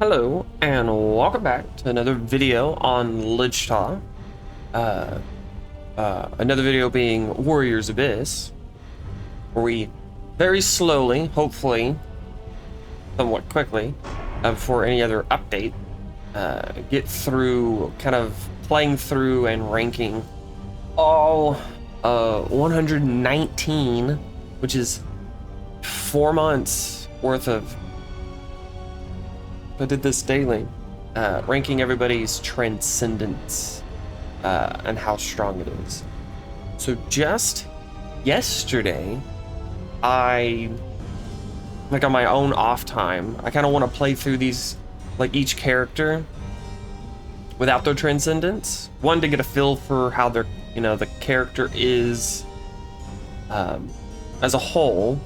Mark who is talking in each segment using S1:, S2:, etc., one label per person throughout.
S1: Hello and welcome back to another video on Lichta. Another video being Warriors Abyss, where we very slowly, hopefully somewhat quickly, before any other update, get through kind of playing through and ranking all 119, which is 4 months worth of. I did this daily, ranking everybody's transcendence and how strong it is. So just yesterday, on my own off time, I kind of want to play through these, like each character without their transcendence. One, to get a feel for how their, the character is as a whole,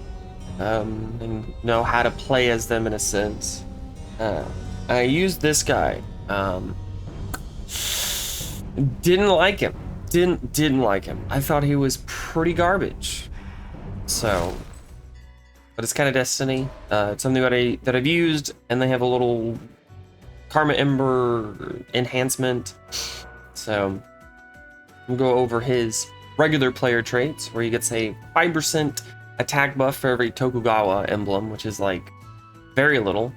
S1: and know how to play as them in a sense. I used this guy. Didn't like him. Didn't like him. I thought he was pretty garbage. So, but it's kind of destiny. It's something that I've used, and they have a little Karma Ember enhancement. So, we'll go over his regular player traits, where he gets a 5% attack buff for every Tokugawa emblem, which is like very little.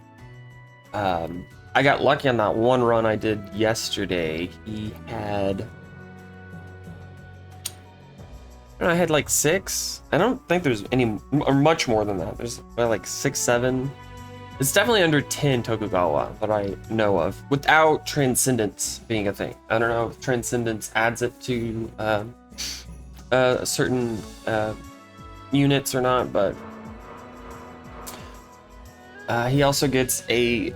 S1: I got lucky on that one run I did yesterday. He had, I had like 6. I don't think there's any or much more than that. There's like 6, 7. It's definitely under 10 Tokugawa that I know of, without Transcendence being a thing. I don't know if Transcendence adds it to certain units or not, but he also gets a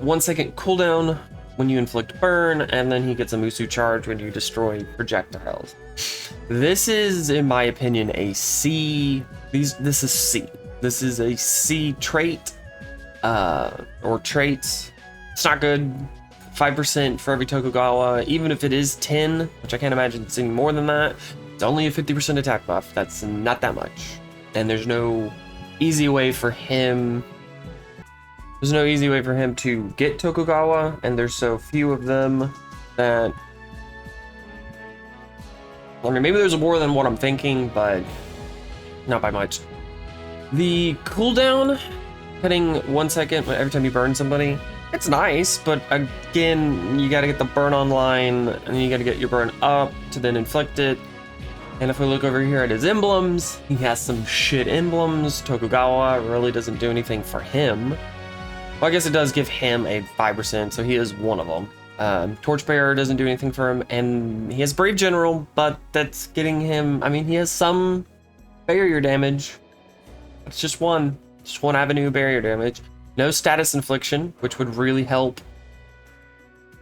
S1: 1 second cooldown when you inflict burn, and then he gets a Musu charge when you destroy projectiles. This is, in my opinion, a C. This is C. This is a C trait, or traits. It's not good. 5% for every Tokugawa, even if it is 10, which I can't imagine it's any more than that. It's only a 50% attack buff. That's not that much, and there's no easy way for him. There's no easy way for him to get Tokugawa, and there's so few of them that, I mean, maybe there's more than what I'm thinking, but not by much. The cooldown, hitting 1 second every time you burn somebody, it's nice, but again, you gotta get the burn online, and then you gotta get your burn up to then inflict it. And if we look over here at his emblems, he has some shit emblems. Tokugawa really doesn't do anything for him. Well, I guess it does give him a 5%, so he is one of them. Torchbearer doesn't do anything for him, and he has Brave General, but that's getting him, I mean, he has some barrier damage. It's just one avenue of barrier damage. No status infliction, which would really help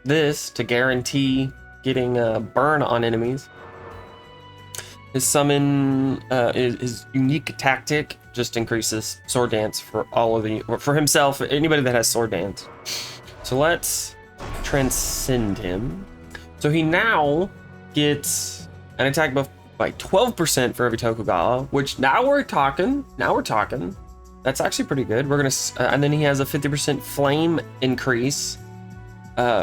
S1: this to guarantee getting a burn on enemies. His summon, his unique tactic just increases sword dance for all of the, or for himself, anybody that has sword dance. So let's transcend him. So he now gets an attack buff by 12% for every Tokugawa, which now we're talking. That's actually pretty good. We're gonna, and then he has a 50% flame increase,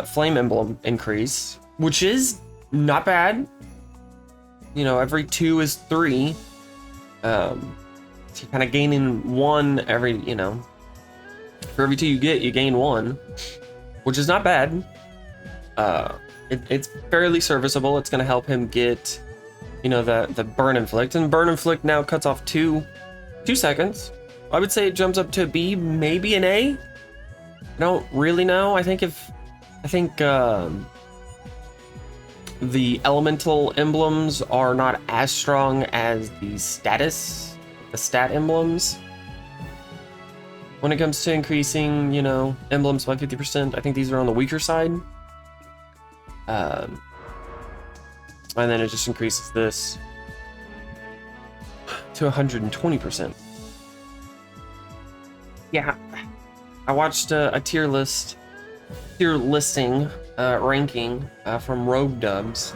S1: flame emblem increase, which is not bad. Every 2 is 3. So you're kind of gaining 1 every, for every 2 you get, you gain 1, which is not bad. It's fairly serviceable. It's going to help him get, the burn inflict, and burn inflict now cuts off 2 seconds. I would say it jumps up to a B, maybe an A. I don't really know. I think the elemental emblems are not as strong as the stat emblems. When it comes to increasing, emblems by 50%, I think these are on the weaker side. And then it just increases this to 120%. Yeah, I watched a tier listing ranking from Rogue Dubs,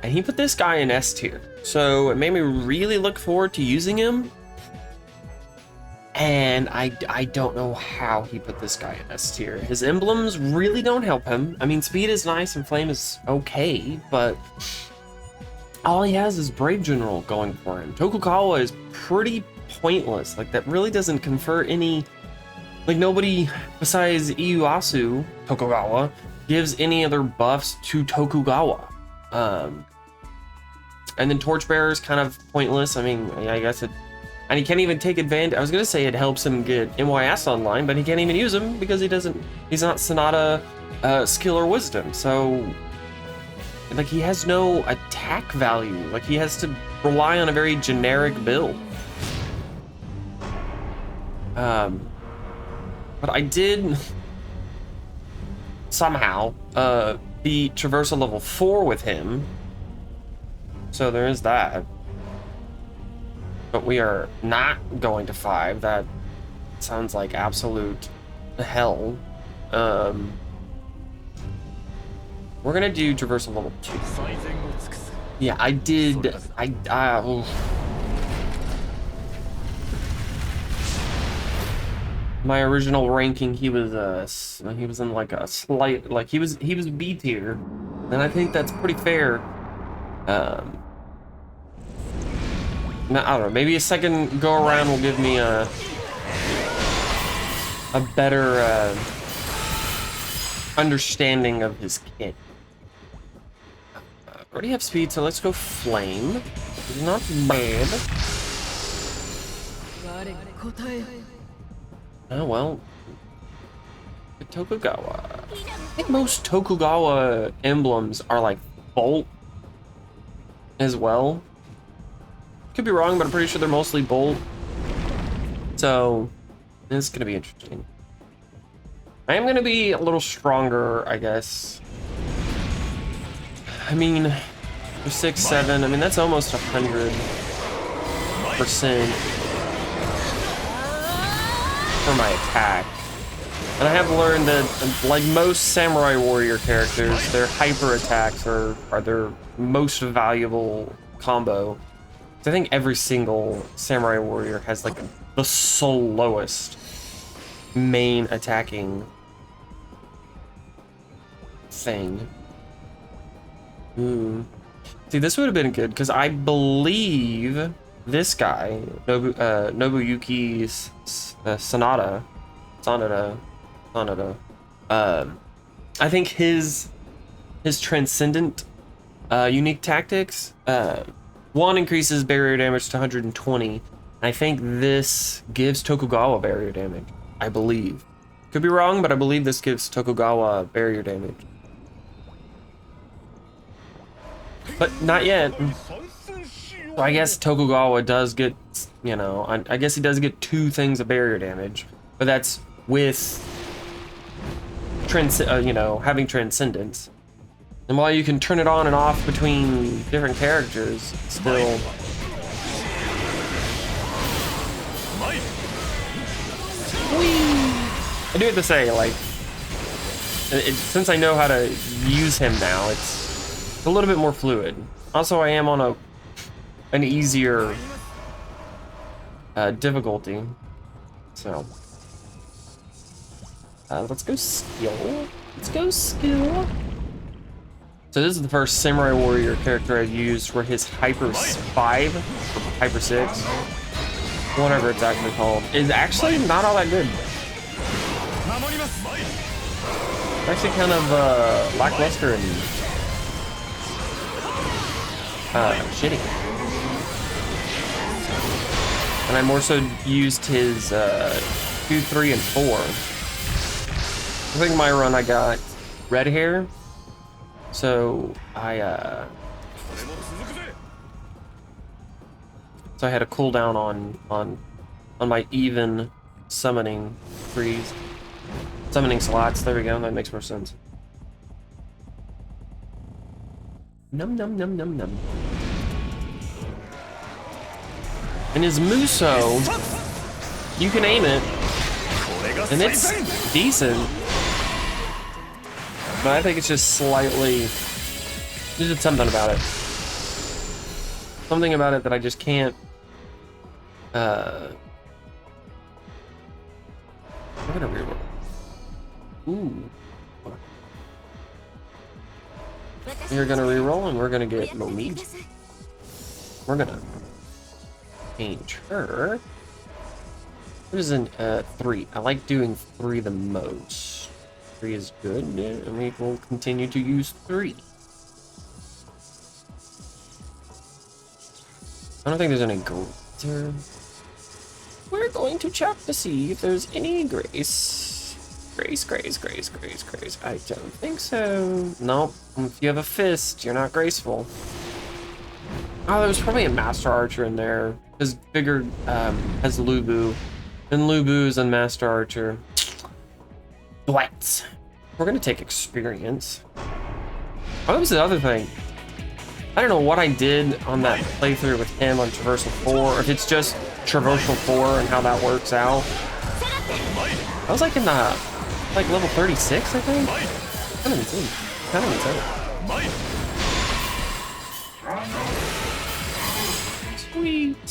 S1: and he put this guy in S tier, so it made me really look forward to using him. And I don't know how he put this guy in S tier. His emblems really don't help him. I mean, speed is nice and flame is okay, but all he has is Brave General going for him. Tokugawa is pretty pointless. Like, that really doesn't confer any... Like, nobody besides Ieyasu, Tokugawa, gives any other buffs to Tokugawa. And then Torchbearer is kind of pointless. I mean, I guess it... And he can't even take advantage... I was going to say it helps him get MYS online, but he can't even use him because he doesn't... He's not Sonata skill or wisdom, so... Like, he has no attack value. Like, he has to rely on a very generic build. But I did somehow beat Traversal level 4 with him. So there is that. But we are not going to 5. That sounds like absolute hell. We're gonna do Traversal level 2. Yeah, I did. Oof. My original ranking, he was in like a slight, like he was B tier, and I think that's pretty fair. Now, I don't know, maybe a second go around will give me a better understanding of his kit. Already have speed, so let's go flame. It's not bad. Oh well. Tokugawa. I think most Tokugawa emblems are like bolt as well. Could be wrong, but I'm pretty sure they're mostly bolt. So this is gonna be interesting. I am gonna be a little stronger, I guess. I mean, for 6, 7, I mean that's almost 100% for my attack. And I have learned that, like most samurai warrior characters, their hyper attacks are their most valuable combo. So I think every single samurai warrior has like the lowest main attacking thing. See, this would have been good because I believe this guy, Nobuyuki's Sonata. I think his transcendent unique tactics, one increases barrier damage to 120. And I think this gives Tokugawa barrier damage. I believe. Could be wrong, but I believe this gives Tokugawa barrier damage. But not yet. So I guess Tokugawa does get, you know, I guess he does get 2 things of barrier damage, but that's with, you know, having transcendence. And while you can turn it on and off between different characters, still. I do have to say, like, since I know how to use him now, it's a little bit more fluid. Also, I am on an easier difficulty, so let's go skill. Let's go skill. So this is the first samurai warrior character I've used where his hyper 5 or hyper 6, whatever it's actually called, is actually not all that good. It's actually kind of lackluster and shitty. And I more so used his 2, 3, and 4. I think my run I got red hair, so I had a cooldown on my even summoning slots. There we go. That makes more sense. Num num num num num. And his Muso, you can aim it, and it's decent. But I think it's just slightly, there's just something about it. Something about it that I just can't We're gonna reroll. Ooh. We're gonna reroll and we're gonna get Momiji. We're gonna change her. What is an 3? I like doing 3 the most. 3 is good, and we will continue to use 3. I don't think there's any grace. We're going to check to see if there's any grace. Grace. I don't think so. Nope. If you have a fist, you're not graceful. Oh, there was probably a Master Archer in there. His bigger has Lubu. And Lubu's and Master Archer. What? We're gonna take experience. Oh, that was the other thing. I don't know what I did on that playthrough with him on Traversal 4, or if it's just Traversal 4 and how that works out. I was like in the level 36, I think. Kind of insane. Sweet.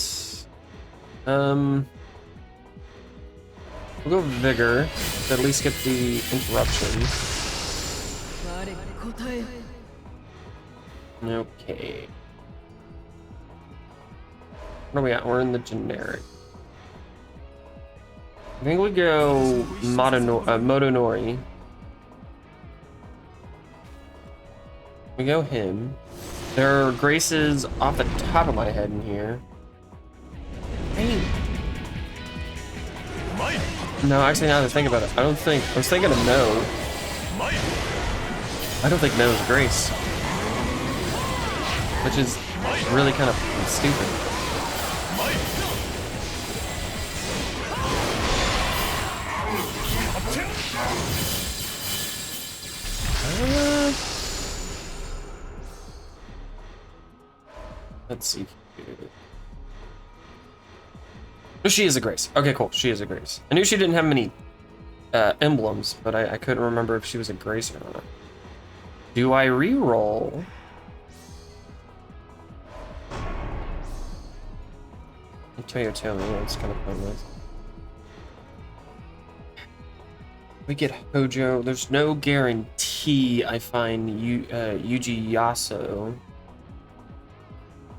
S1: We'll go Vigor to at least get the interruption. Okay. What are we at? We're in the generic. I think we go Motonori. We go him. There are graces off the top of my head in here. Hey. No, actually, now that I think about it, I was thinking of No. I don't think No is a grace. Which is really kind of stupid. Let's see. Oh, she is a grace. Okay, cool. She is a grace. I knew she didn't have many emblems, but I couldn't remember if she was a grace or not. Do I re-roll? Toyotomi, that's kind of pointless. We get Hojo. There's no guarantee I find Yuji Yaso.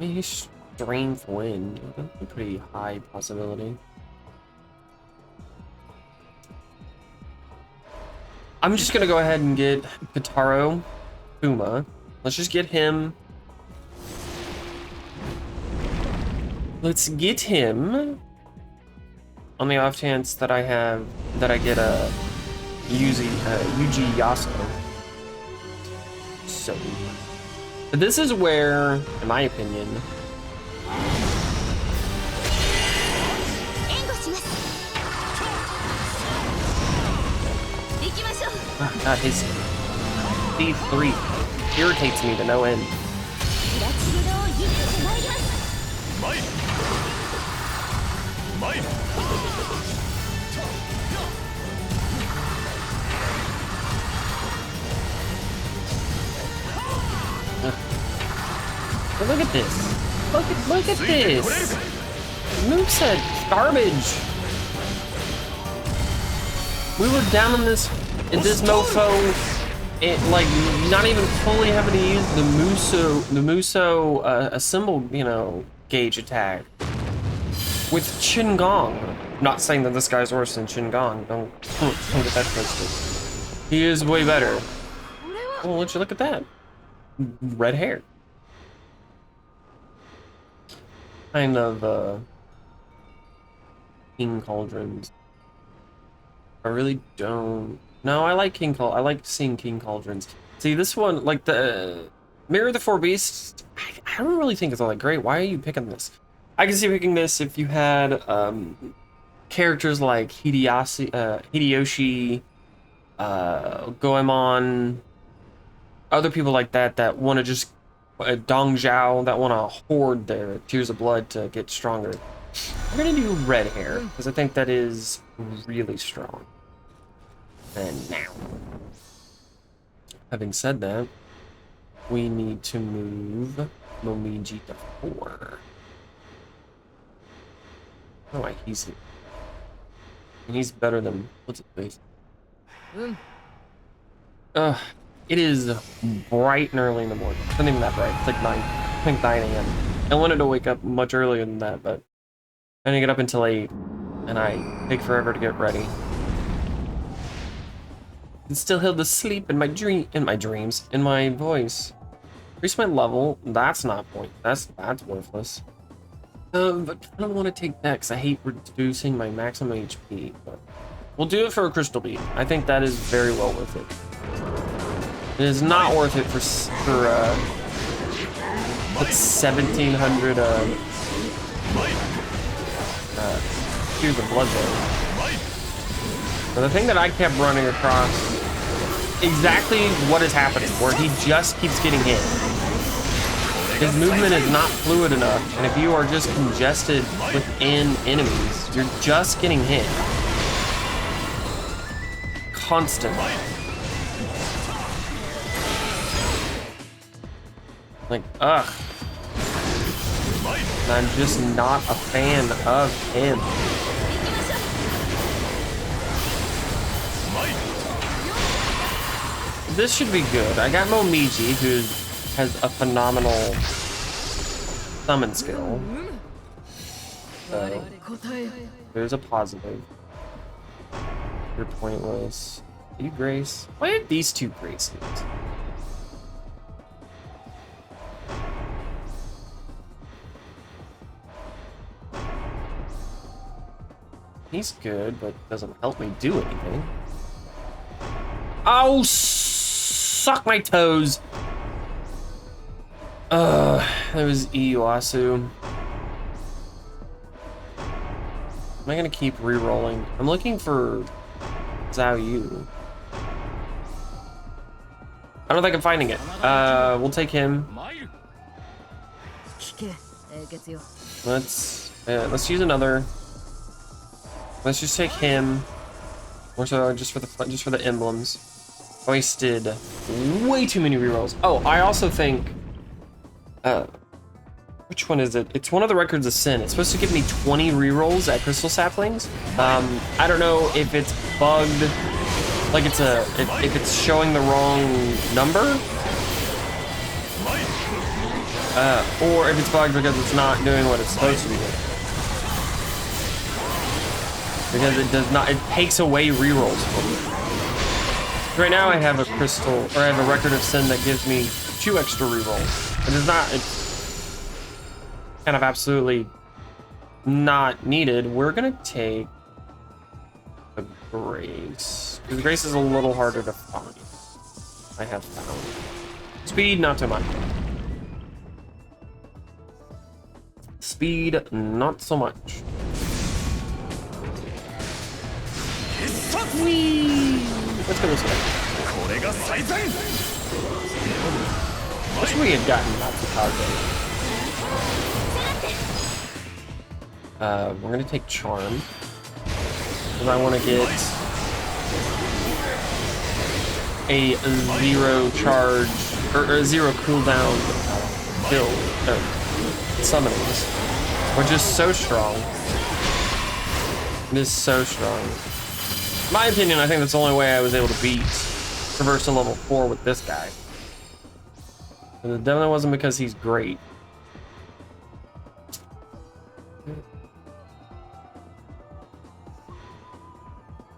S1: Maybe Strength Wind. That's a pretty high possibility. I'm just gonna go ahead and get Kitaro Fuma. Let's just get him. Let's get him. On the off chance that I get a Yuji Yaso. So, but this is where, in my opinion, God, his D3 irritates me to no end. But look at this. Look at this. Moveset garbage. We were down in this mofo, like not even fully having to use the Muso assemble, gauge attack with Chen Gong. Not saying that this guy's worse than Chen Gong. Don't get that twisted. He is way better. Well, would you look at that? Red hair. Kind of King Cauldrons. I really don't. No, I like I like seeing King Cauldrons. See, this one, like the Mirror of the Four Beasts, I don't really think it's all that great. Why are you picking this? I can see picking this if you had characters like Hideyoshi, Goemon, other people like that want to just Dong Zhao that want to hoard their Tears of Blood to get stronger. We're gonna do red hair because I think that is really strong. And now, having said that, we need to move Momiji to 4. Oh, he's here. And he's better than what's his face? It is bright and early in the morning. It's not even that bright. It's like 9, I think 9 a.m. I wanted to wake up much earlier than that, but I didn't get up until 8, and I take forever to get ready. And still held the sleep in my dreams, in my voice. Increase my level. That's not that's worthless. But I don't want to take that because I hate reducing my maximum HP. But we'll do it for a crystal bead. I think that is very well worth it. It is not worth it for 1700 cubes of blood there. But the thing that I kept running across, exactly what is happening, where he just keeps getting hit. His movement is not fluid enough, and if you are just congested within enemies, you're just getting hit. Constantly. Like, ugh. I'm just not a fan of him. This should be good. I got Momiji, who has a phenomenal summon skill. So, there's a positive. You're pointless. You Grace? Why are these two Graces? He's good, but doesn't help me do anything. Oh, suck my toes. That was Iyuasu. Am I gonna keep re-rolling? I'm looking for Zhao Yu. I don't think I'm finding it. We'll take him. Let's use another. Let's just take him. Or so just for the emblems. Wasted way too many rerolls. Oh, I also think which one is it? It's one of the records of sin. It's supposed to give me 20 rerolls at crystal saplings. I don't know if it's bugged, like if it's showing the wrong number, or if it's bugged because it's not doing what it's supposed to be doing. Because it does not, it takes away rerolls from me. Right now I have a crystal, or I have a record of sin that gives me 2 extra rerolls. It is not, it's kind of absolutely not needed. We're gonna take a Grace. Because Grace is a little harder to find. I have found. Speed, not so much. Speed, not so much. Whee! Let's go this way. Wish we had gotten Matsukage. We're gonna take Charm. Because I want to get a 0 charge, or a 0 cooldown build, summonings, which is so strong. It is so strong. In my opinion, I think that's the only way I was able to beat traversal level 4 with this guy. And it definitely wasn't because he's great.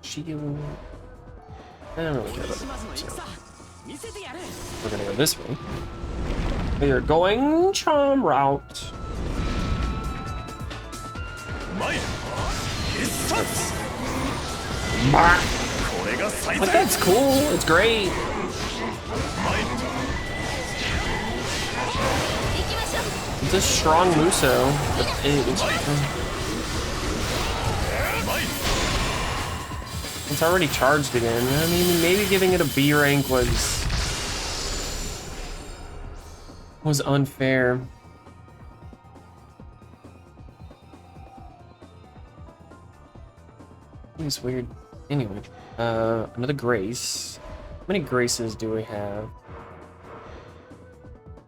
S1: Shield. I don't really care about it. We're gonna go this way. We are going Charm route. Like, that's cool. It's great. It's a strong Muso. It's already charged again. I mean, maybe giving it a B rank was unfair. It's weird. Anyway, another Grace. How many Graces do we have?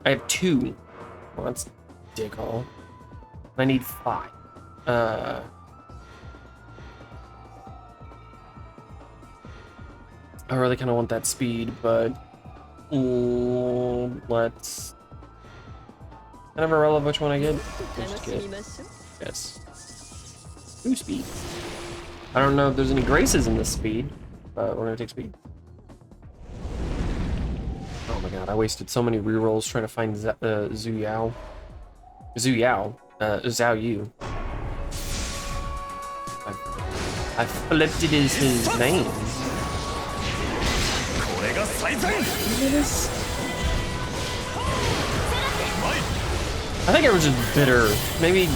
S1: I have 2. Well, that's dick all. I need 5. I really kind of want that speed, but let's kind of irrelevant which one I get. Just get yes. 2 speed. I don't know if there's any graces in this speed, but we're gonna take speed. Oh my god, I wasted so many rerolls trying to find Zhu Yao. Zhao Yu. I flipped it as his name. I think it was just bitter. Maybe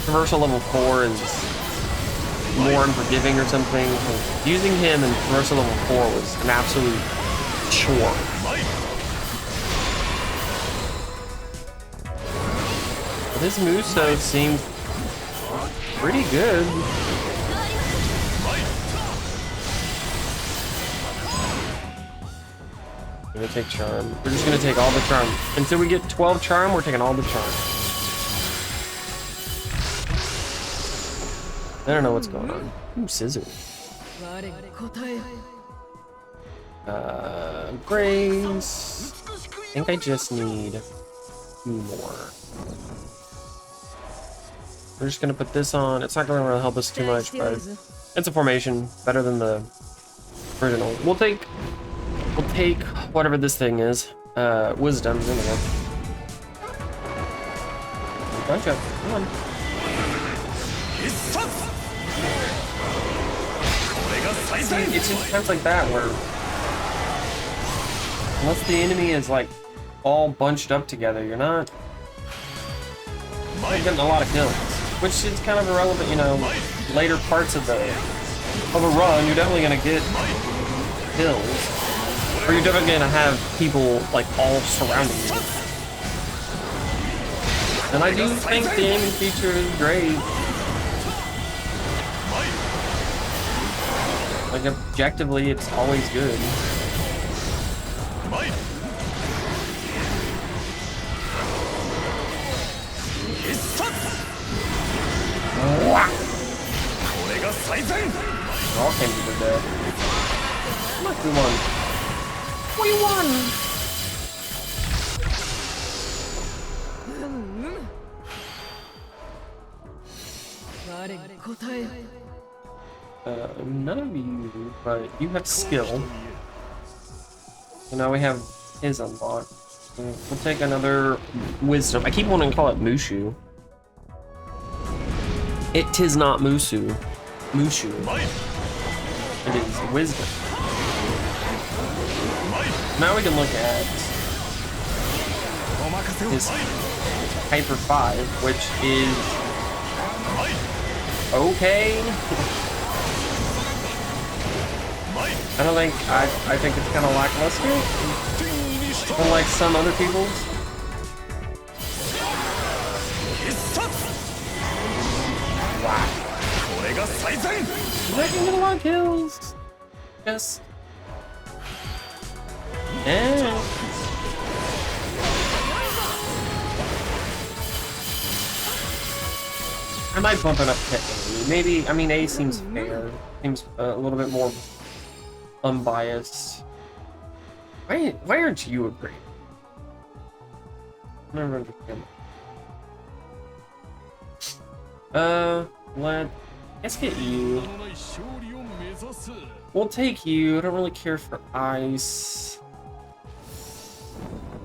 S1: traversal level 4 is more unforgiving or something. Using him in traversal level 4 was an absolute chore. This moveset seemed pretty good. I'm gonna take charm. We're just gonna take all the charm. Until we get 12 charm, we're taking all the charm. I don't know what's going on. Ooh, scissors. Grace. I think I just need 2 more. We're just gonna put this on. It's not gonna really help us too much, but it's a formation better than the original. We'll take whatever this thing is. Wisdom. There we go. Bunch up. Come on. See, it's just times like that where unless the enemy is like all bunched up together, you're not getting a lot of kills, which is kind of irrelevant, you know. Later parts of a run, you're definitely gonna get kills, or you're definitely gonna have people like all surrounding you. And I do think the aiming feature is great. Like objectively, it's always good. All came to the death. Look, we won. We won! None of you, but you have skill. So now we have his unlocked. We'll take another wisdom. I keep wanting to call it Mushu. It is not Mushu. Mushu. It is wisdom. Now we can look at his Hyper 5, which is okay. I think it's kind of lackluster, unlike some other people's. Wow. I can get a lot of kills. Yes. And I might bump it up to A. Maybe, I mean, A seems fair. Seems a little bit more unbiased. Why aren't you a great? I never understand that. Let's get you. We'll take you. I don't really care for ice.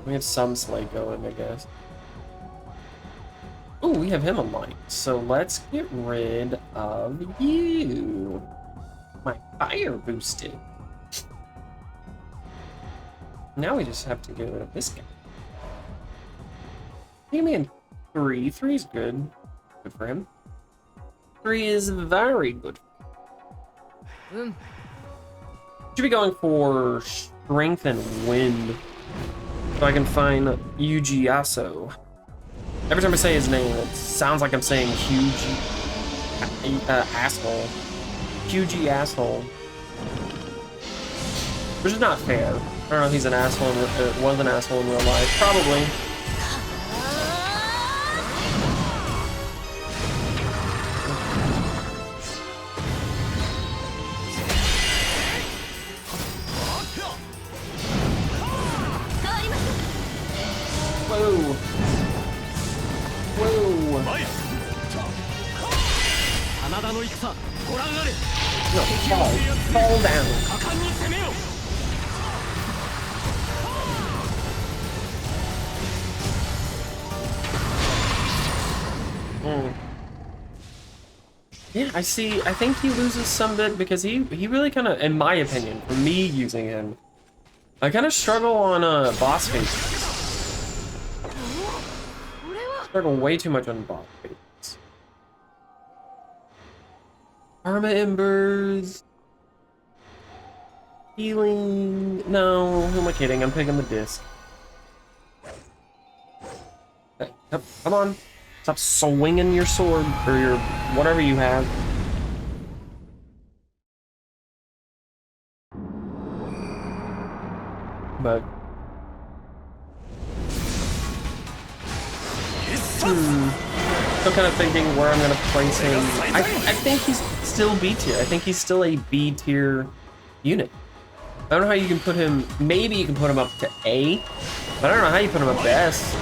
S1: We have some slate going, I guess. Oh, we have him unlocked. So let's get rid of you. My fire boosted. Now we just have to get rid of this guy. Give me in 3. 3 is good. Good for him. 3 is very good. Should be going for strength and wind. So I can find Yuji. Every time I say his name, it sounds like I'm saying huge asshole. Huge asshole. Which is not fair. I don't know if he's an asshole, was an asshole in real life. Probably. Whoa. Whoa. No, fall down. Yeah, I see. I think he loses some bit because he really kind of, in my opinion, for me using him, I kind of struggle on boss phases. Struggle way too much on boss phases. Karma embers. Healing. No, who am I kidding? I'm picking the disc. Come on. Stop swinging your sword or your whatever you have. But still kind of thinking where I'm gonna place him. I think he's still B tier. I think he's still a B tier unit. I don't know how you can put him. Maybe you can put him up to A, but I don't know how you put him up to S.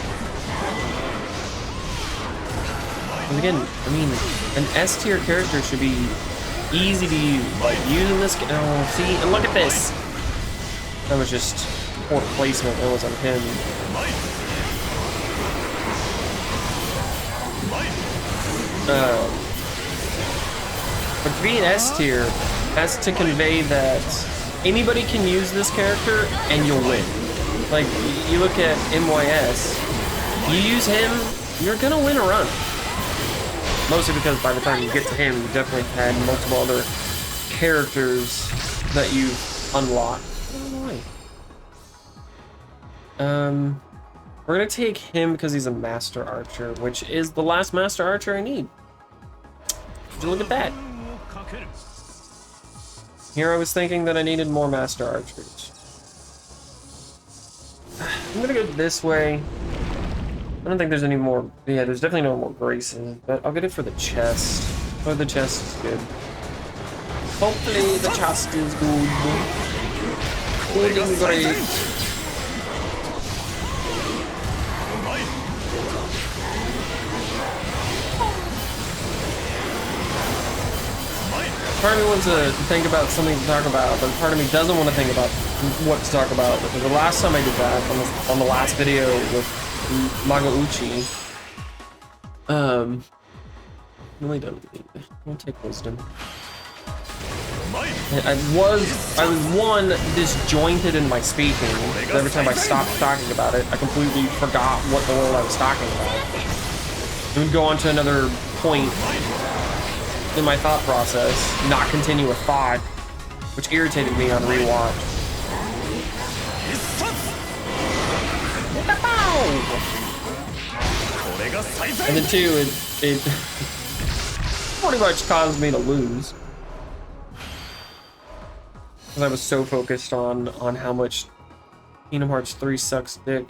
S1: And again, I mean, an S tier character should be easy to use. Like using this. Oh, see, and look at this. That was just poor placement. That was on him. But to be an S tier has to convey that anybody can use this character and you'll win. Like, you look at MYS, you use him, you're gonna win a run. Mostly because by the time you get to him, you definitely had multiple other characters that you've unlocked. We're gonna take him because he's a master archer, which is the last master archer I need. Would you look at that? Here I was thinking that I needed more master archers. I'm gonna go this way. I don't think there's any more. Yeah, there's definitely no more graces, but I'll get it for the chest. Oh, the chest is good. Hopefully the chest is good. Good and great. Part of me wants to think about something to talk about, but part of me doesn't want to think about what to talk about, because the last time I did that, on the last video with Magauchi, really don't need it. I'll take wisdom. I was one disjointed in my speaking. Every time I stopped talking about it, I completely forgot what the hell I was talking about. I would go on to another point in my thought process, not continue a thought, which irritated me on rewatch. And then two, it pretty much caused me to lose. Because I was so focused on how much Kingdom Hearts 3 sucks dick.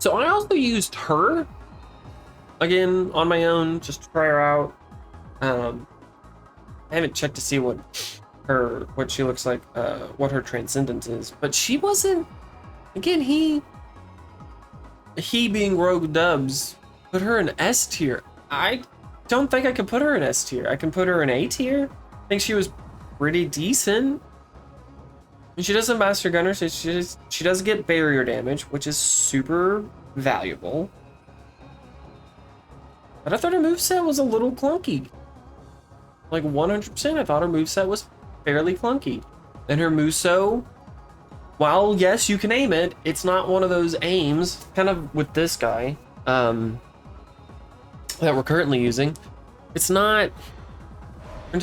S1: So I also used her, again, on my own, just to try her out. I haven't checked to see what she looks like, what her transcendence is, but she wasn't. Again, he being Rogue Dubs put her in S tier. I don't think I could put her in S tier. I can put her in A tier. I think she was pretty decent. And she does have Master Gunner, so she does get barrier damage, which is super valuable. But I thought her moveset was a little clunky. Like 100%, I thought her moveset was fairly clunky. And her Muso, while yes, you can aim it, it's not one of those aims, kind of with this guy, that we're currently using. It's not. We're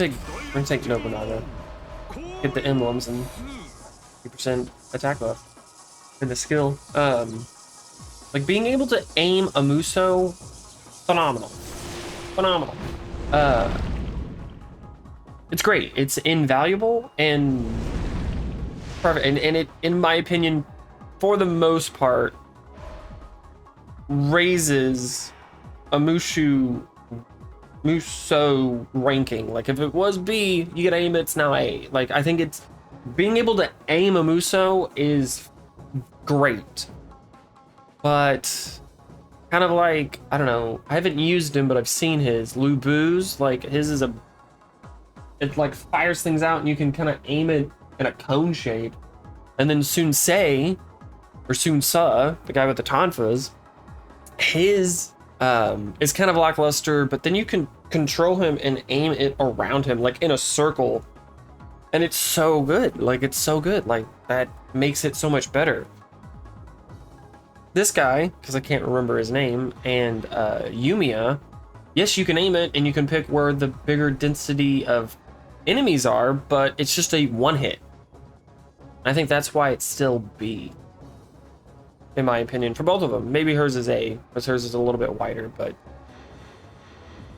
S1: gonna take Nobunaga. Get the emblems and 50% attack buff. And the skill. Like being able to aim a Muso, phenomenal. Phenomenal. It's great. It's invaluable and perfect. And it, in my opinion, for the most part, raises a Muso ranking. Like if it was B, you get aim, it's now A. Like I think it's being able to aim a Muso is great. But Kind of like, I don't know, I haven't used him, but I've seen his. Lu Bu's, like, his is it like fires things out and you can kind of aim it in a cone shape. And then Sun Se, or Sun Sa, the guy with the tonfas, his is kind of lackluster, but then you can control him and aim it around him, like in a circle. And it's so good. Like, it's so good. Like, that makes it so much better. This guy, because I can't remember his name, and Yumiya, yes, you can aim it and you can pick where the bigger density of enemies are, but it's just a one hit. I think that's why it's still B, in my opinion, for both of them. Maybe hers is A, because hers is a little bit wider, but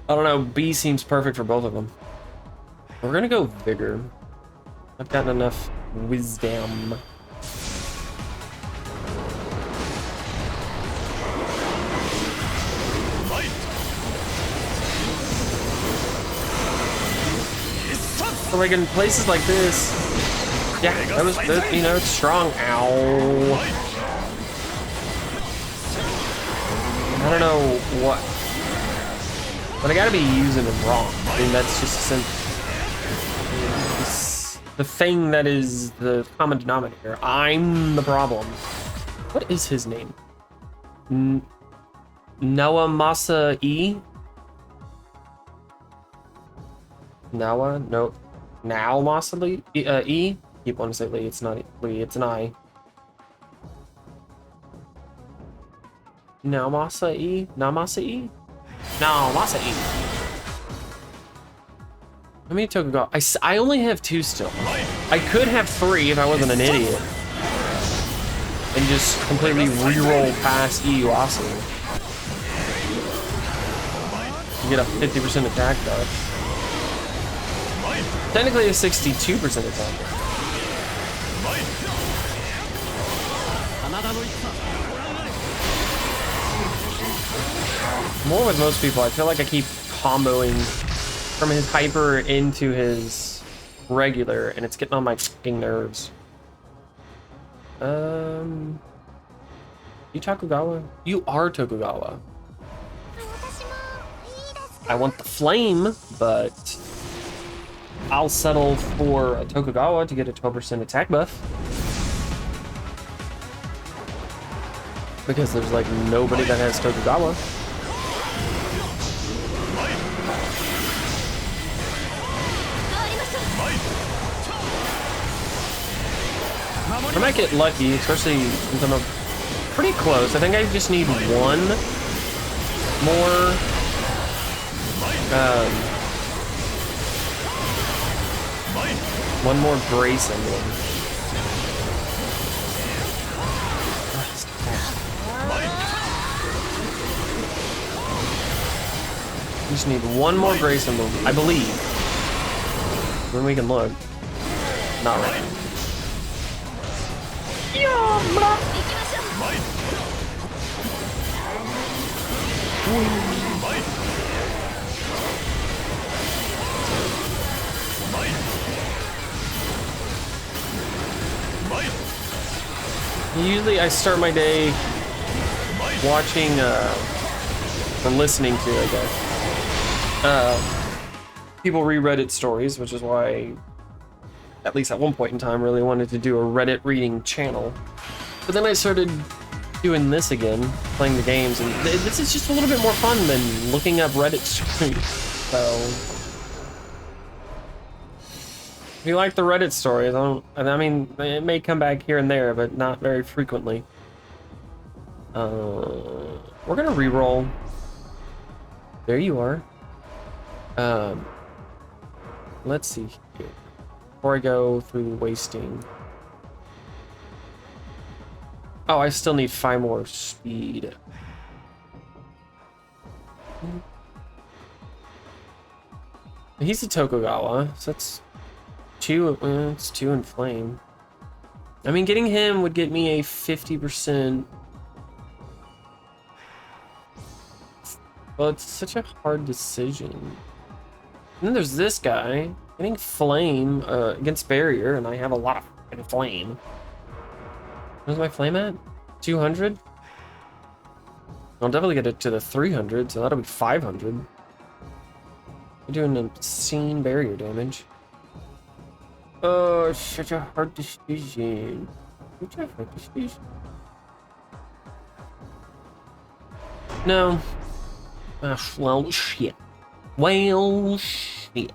S1: I don't know. B seems perfect for both of them. We're gonna go Vigor. I've gotten enough wisdom. So like in places like this, yeah, that was, you know, it's strong. Ow. I don't know what, but I gotta be using them wrong. I mean, that's just the thing that is the common denominator. I'm the problem. What is his name? Noah Masa E? Noah? Nope. Now Masa Lee? E? Keep wanting to say Lee. It's not Lee. It's an I. Now Masa E? Namasa E? No, Masa E. How many Tokugawa? I only have 2 still. I could have 3 if I wasn't an idiot. And just completely re-roll past Iyuasu. You get a 50% attack buff. Technically a 62% attack buff. More with most people, I feel like I keep comboing from his hyper into his regular, and it's getting on my fucking nerves. You Tokugawa? You are Tokugawa. I want the flame, but I'll settle for a Tokugawa to get a 12% attack buff. Because there's like nobody that has Tokugawa. I might get lucky, especially since I'm pretty close. I think I just need one more grace emblem. Just need one more grace emblem, I believe. Then we can look. Not right. Usually I start my day watching or listening to, I guess, people read Reddit stories, which is why I, at least at one point in time, really wanted to do a Reddit reading channel. But then I started doing this again, playing the games, and this is just a little bit more fun than looking up Reddit stories. So if you like the Reddit stories, I mean, it may come back here and there, but not very frequently. We're gonna re-roll. There you are. Let's see here. Before I go through wasting. Oh, I still need 5 more speed. He's a Tokugawa, so that's 2. It's 2 in flame. I mean, getting him would get me a 50%. Well, it's such a hard decision. And then there's this guy getting flame against barrier, and I have a lot of fucking flame. Where's my flame at? 200? I'll definitely get it to the 300, so that'll be 500. You're doing obscene barrier damage. Oh, it's such a hard decision. Such a hard decision. No. Well, shit. Well, shit.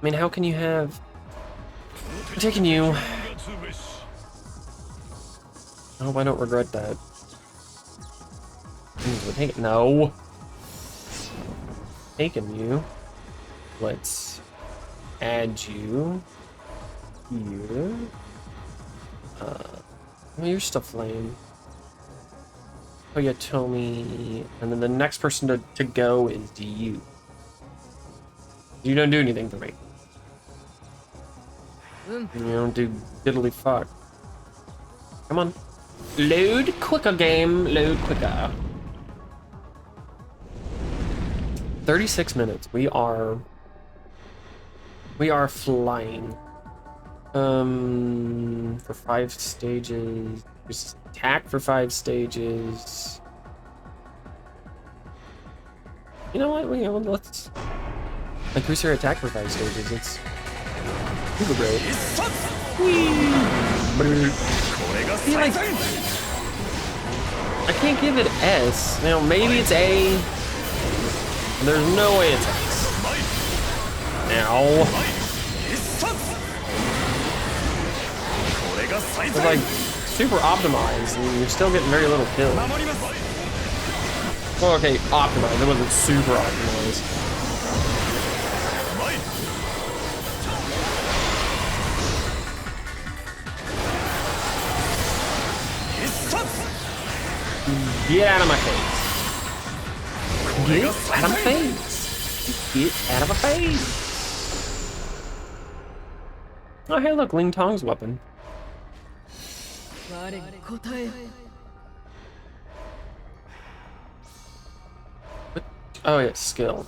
S1: I mean, how can you have... I'm taking you. I hope I don't regret that. We're taking... No. Taking you. Let's add you here. Well, you're still lame. Toyotomi, and then the next person to go is you. You don't do anything for me. You don't do diddly fuck. Come on. Load quicker, game. Load quicker. 36 minutes. We are flying. For 5 stages. Just attack for 5 stages. You know what? Let's like Crusader attack for 5 stages. It's super great. See, like, I can't give it S. You know, maybe it's A. There's no way it's X. Ow. It's like super optimized, and you're still getting very little kills. Well, okay, optimized. It wasn't super optimized. Get out of my face. Get out of my face. Get out of my face. Oh, hey, look, Ling Tong's weapon. What? Oh, yeah, skill.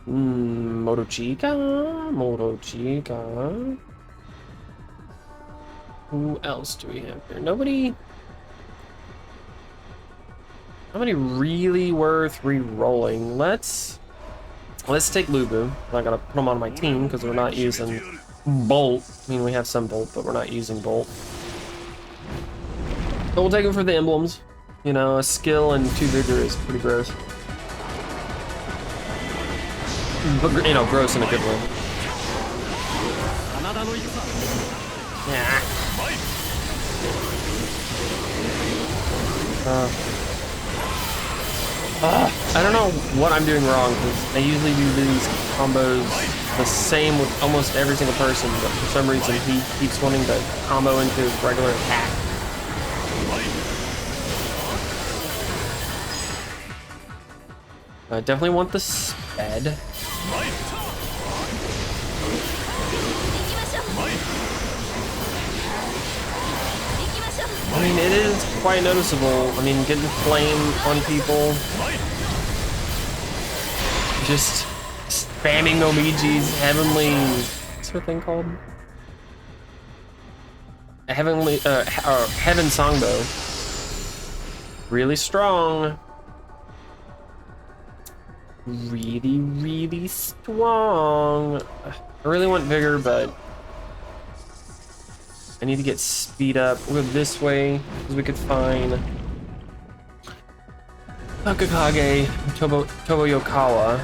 S1: Motochika. Who else do we have here? Nobody really worth re-rolling. Let's take Lubu. I gotta put him on my team because we're not using Bolt. I mean, we have some Bolt, but we're not using Bolt. But we'll take him for the emblems. You know, a skill and 2 vigor is pretty gross. But, you know, gross in a good way. Yeah. I don't know what I'm doing wrong, because I usually do these combos the same with almost every single person, but for some reason he keeps wanting to combo into his regular attack. I definitely want the sped. I mean, it is quite noticeable. I mean, getting flame on people. Just spamming Nomiji's heavenly... What's her thing called? A heavenly... Heaven Songbow. Really strong. Really, really strong. I really want vigor, but... I need to get speed up. We'll go this way, because we could find Takakage Toboyokawa.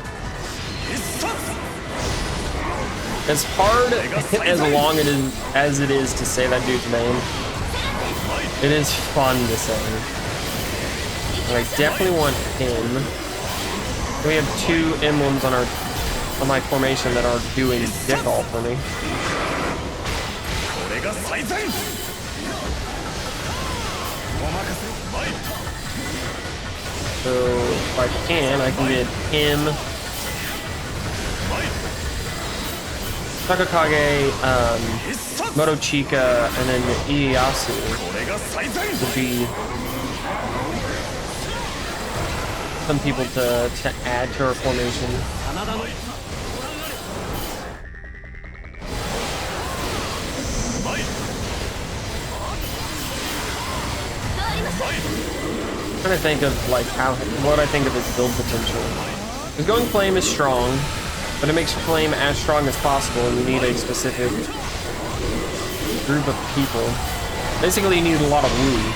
S1: As hard as long as it is to say that dude's name, it is fun to say. And I definitely want him. We have 2 emblems on my formation that are doing dick all for me. So if I can get him, Takakage, Motochika, and then Ieyasu would be some people to add to our formation. trying to think of like what I think of his build potential. His going flame is strong, but it makes flame as strong as possible, and you need a specific group of people. Basically, you need a lot of woo.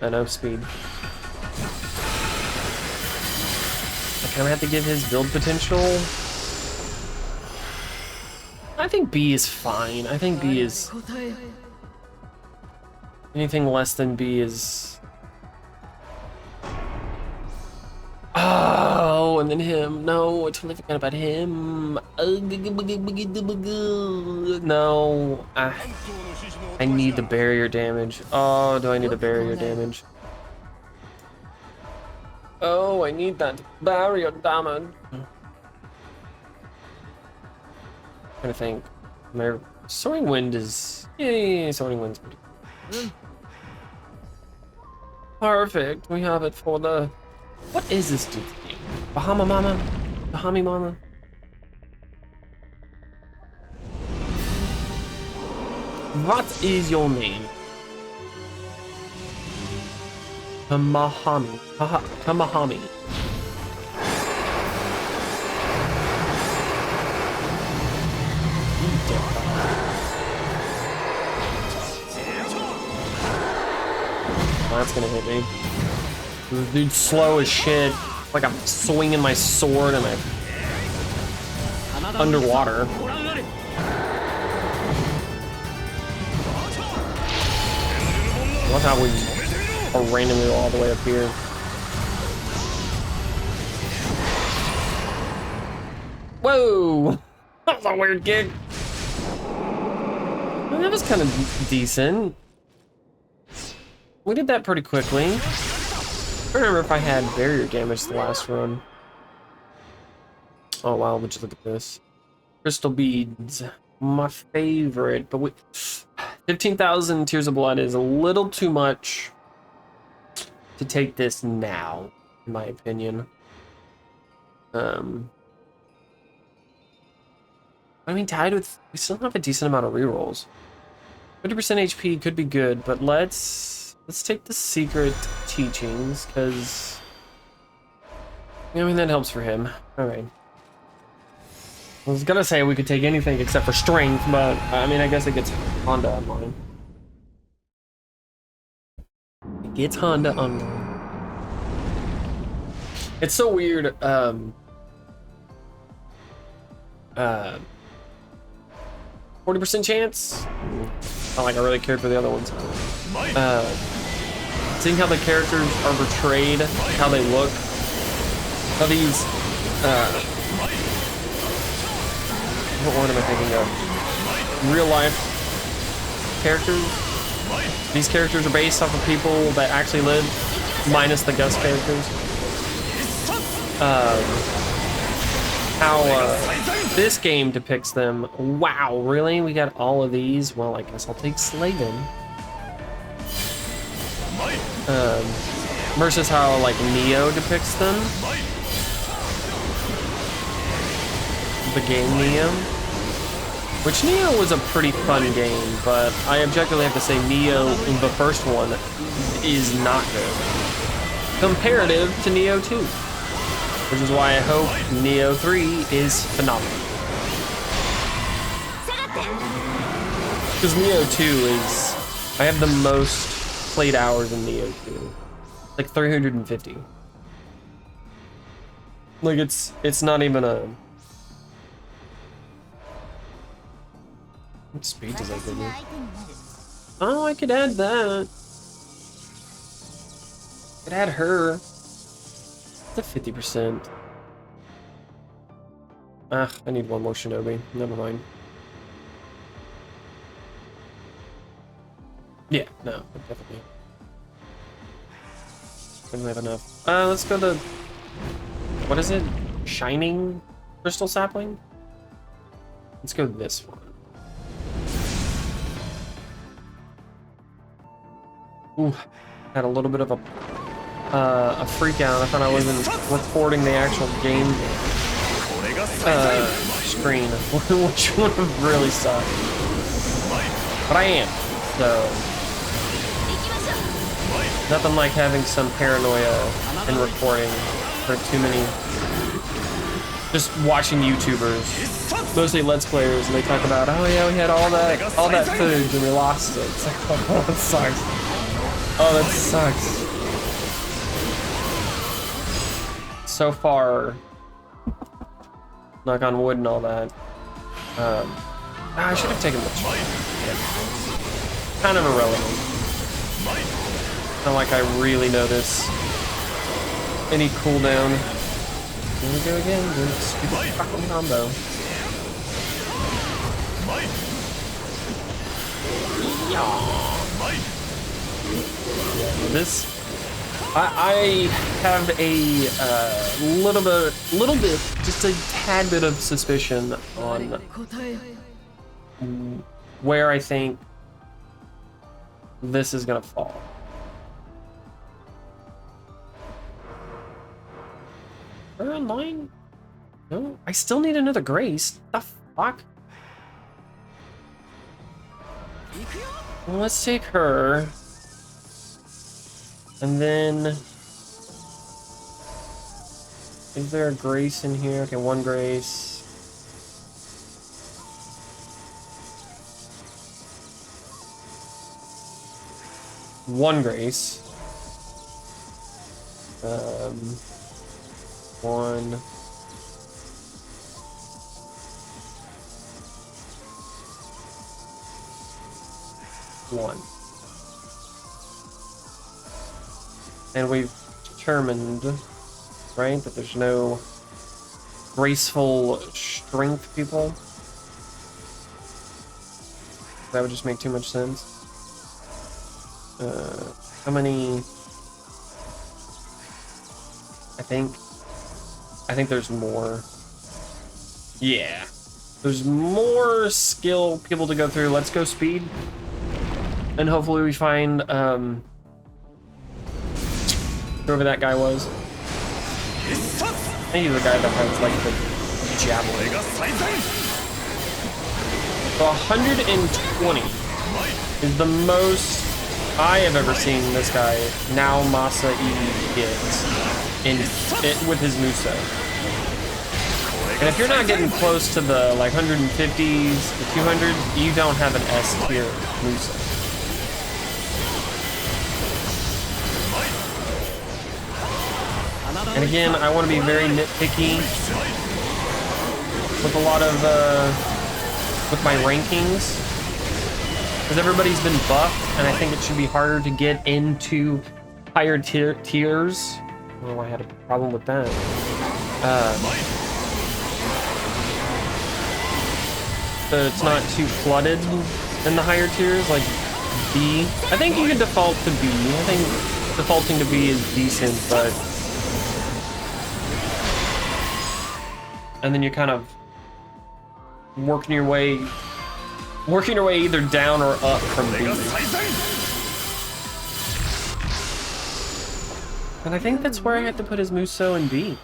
S1: And no speed. I kind of have to give his build potential. I think B is fine. I think B is... Anything less than B is... Oh, and then him. No, I totally forgot about him. No. I need the barrier damage. Oh, do I need the barrier damage? Oh, I need that barrier damage. I'm trying to think. My Soaring Wind is... Yeah, Soaring Wind's pretty good. Perfect. We have it for the... What is this dude's name? Bahama Mama? Bahami Mama? What is your name? Tamahami. Tamahami. That's gonna hit me. This dude's slow as shit. Like I'm swinging my sword and I'm underwater. I love how we are randomly all the way up here. Whoa! That was a weird kick. Well, that was kind of decent. We did that pretty quickly. I don't remember if I had barrier damage the last run. Oh wow, would you look at this. Crystal beads. My favorite, but we... 15,000 Tears of Blood is a little too much to take this now, in my opinion. I mean, tied with... We still have a decent amount of rerolls. 50% HP could be good, but let's take the secret teachings, because... I mean, that helps for him. Alright. I was gonna say we could take anything except for strength, but I mean, I guess it gets Honda online. It gets Honda online. It's so weird. 40% chance? Not like I really cared for the other ones. Seeing how the characters are portrayed, how they look, how these what one am I thinking of? Real life characters. These characters are based off of people that actually live, minus the Gus characters. How this game depicts them. Wow, really? We got all of these? Well, I guess I'll take Slaven. Versus how like Neo depicts them. The game Neo, which Neo was a pretty fun game, but I objectively have to say Neo in the first one is not good comparative to Neo 2, which is why I hope Neo 3 is phenomenal, because Neo 2 is, I have the most played hours in Neo 2, like 350. Like it's not even a... What speed does that give me? Oh, I could add that. I could add her. To 50%. Ah, I need one more Shinobi. Never mind. Yeah, no, definitely. Didn't have enough. Let's go to... What is it? Shining Crystal Sapling? Let's go to this one. Ooh, had a little bit of a freak out. I thought I wasn't recording the actual game screen, which would have really sucked. But I am, so Nothing like having some paranoia in recording for too many. Just watching YouTubers, mostly Let's Players, and they talk about, oh yeah, we had all that footage and we lost it. It's like, oh, that sucks. Oh, that sucks. So far, knock on wood and all that. I should have taken the charge. Yeah. Kind of irrelevant. Not like I really notice any cooldown. Here we go again, doing a stupid fucking combo. Yeah, this I have a little bit, just a tad bit of suspicion on where I think this is gonna fall. Are online? No, I still need another Grace. The fuck? Well, let's take her. And then, is there a Grace in here? Okay, one Grace. One Grace. One. One. And we've determined, right, that there's no graceful strength people. That would just make too much sense. How many? I think there's more. Yeah. There's more skill people to go through. Let's go speed. And hopefully we find, whoever that guy was. I think he's the guy that has, like, the javelin. So 120 is the most I have ever seen this guy, now Masa E, get with his moveset. And if you're not getting close to the, like, 150s, the 200s, you don't have an S tier moveset. And again, I want to be very nitpicky with a lot of, with my rankings, because everybody's been buffed, and I think it should be harder to get into higher tiers. Oh, I had a problem with that. So it's not too flooded in the higher tiers, like B. I think you can default to B. I think defaulting to B is decent, but... And then you're kind of working your way either down or up from B. And I think that's where I have to put his Muso in B.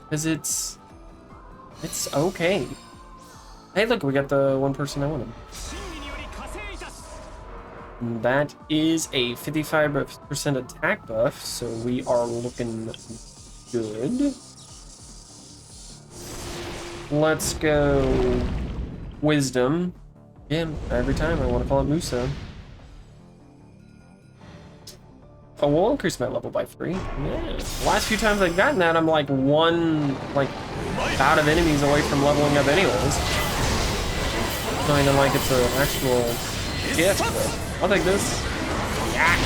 S1: Because it's okay. Hey, look, we got the one person I wanted. And that is a 55% attack buff, so we are looking good. Let's go Wisdom. Again, every time I want to call it Musa. Oh, we'll increase my level by 3. Yeah. The last few times I've gotten that, I'm like one bout of enemies away from leveling up anyways. Not even like it's an actual gift, but I'll take this. Yeah.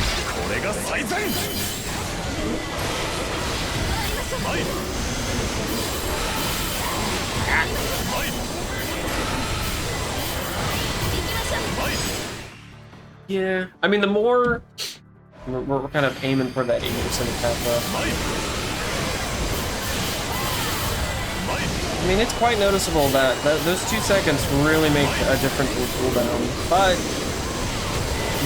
S1: Yeah, I mean, the more we're kind of aiming for that 80% attack buff. I mean, it's quite noticeable that those 2 seconds really make a difference in cooldown, but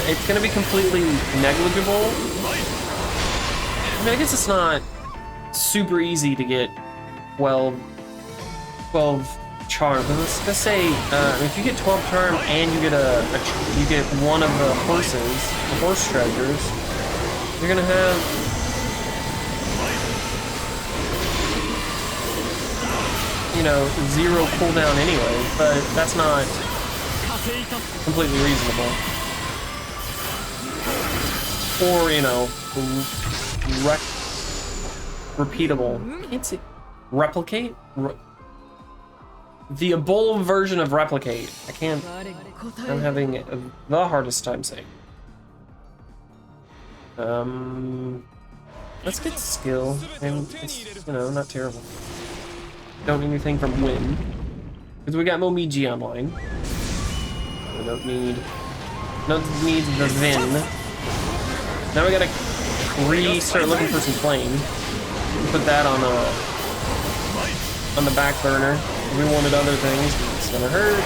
S1: it's going to be completely negligible. I mean, I guess it's not super easy to get 12 charm, but let's say if you get 12 charm and you get you get one of the horses, the horse treasures, You're gonna have... you know, 0 cooldown anyway, but that's not completely reasonable. Or, you know, repeatable. Can't say replicate? The Ebola version of replicate. I can't. I'm having the hardest time saying. Let's get skill, and it's, you know, not terrible. Don't need anything from win, because we got Momiji online. We don't need the Vin. Now we gotta start looking for some flame. Put that on the back burner. We wanted other things, but it's gonna hurt.